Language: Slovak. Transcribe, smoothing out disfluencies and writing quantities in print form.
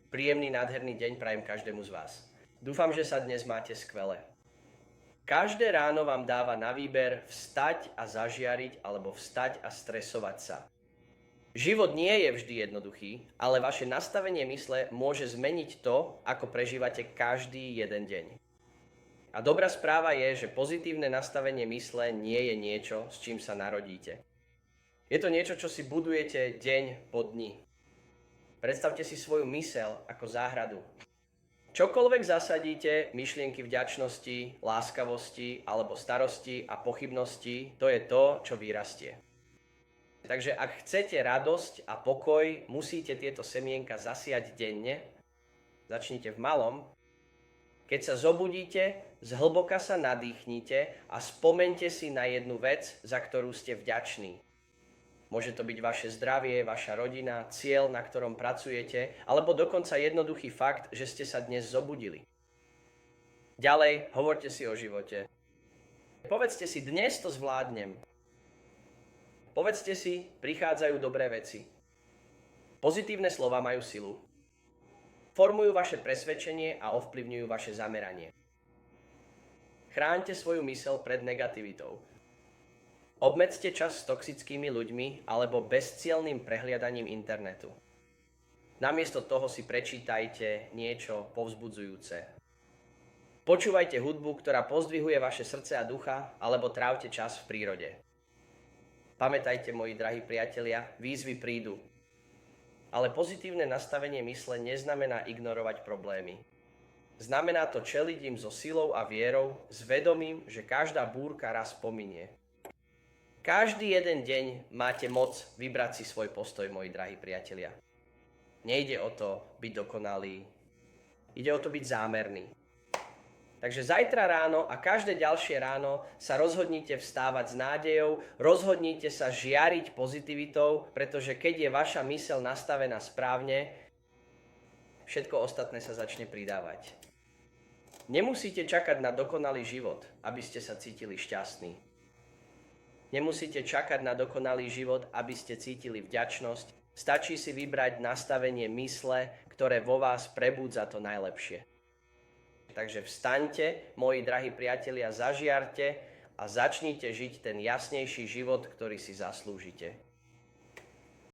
Príjemný, nádherný deň prajem každému z vás. Dúfam, že sa dnes máte skvele. Každé ráno vám dáva na výber vstať a zažiariť alebo vstať a stresovať sa. Život nie je vždy jednoduchý, ale vaše nastavenie mysle môže zmeniť to, ako prežívate každý jeden deň. A dobrá správa je, že pozitívne nastavenie mysle nie je niečo, s čím sa narodíte. Je to niečo, čo si budujete deň po dni. Predstavte si svoju myseľ ako záhradu. Čokoľvek zasadíte, myšlienky vďačnosti, láskavosti alebo starosti a pochybnosti, to je to, čo vyrastie. Takže ak chcete radosť a pokoj, musíte tieto semienka zasiať denne. Začnite v malom. Keď sa zobudíte, zhlboka sa nadýchnite a spomente si na jednu vec, za ktorú ste vďační. Môže to byť vaše zdravie, vaša rodina, cieľ, na ktorom pracujete, alebo dokonca jednoduchý fakt, že ste sa dnes zobudili. Ďalej, hovorte si o živote. Povedzte si, dnes to zvládnem. Povedzte si, prichádzajú dobré veci. Pozitívne slova majú silu. Formujú vaše presvedčenie a ovplyvňujú vaše zameranie. Chráňte svoju myseľ pred negativitou. Obmedzte čas s toxickými ľuďmi alebo bezcielnym prehliadaním internetu. Namiesto toho si prečítajte niečo povzbudzujúce. Počúvajte hudbu, ktorá pozdvihuje vaše srdce a ducha, alebo trávte čas v prírode. Pamätajte, moji drahí priatelia, výzvy prídu. Ale pozitívne nastavenie mysle neznamená ignorovať problémy. Znamená to čeliť im so silou a vierou, s vedomím, že každá búrka raz pominie. Každý jeden deň máte moc vybrať si svoj postoj, moji drahí priatelia. Nejde o to byť dokonalý, ide o to byť zámerný. Takže zajtra ráno a každé ďalšie ráno sa rozhodnite vstávať s nádejou, rozhodnite sa žiariť pozitivitou, pretože keď je vaša myseľ nastavená správne, všetko ostatné sa začne pridávať. Nemusíte čakať na dokonalý život, aby ste sa cítili šťastní. Nemusíte čakať na dokonalý život, aby ste cítili vďačnosť. Stačí si vybrať nastavenie mysle, ktoré vo vás prebúdza to najlepšie. Takže vstaňte, moji drahí priatelia, zažiarte a začnite žiť ten jasnejší život, ktorý si zaslúžite.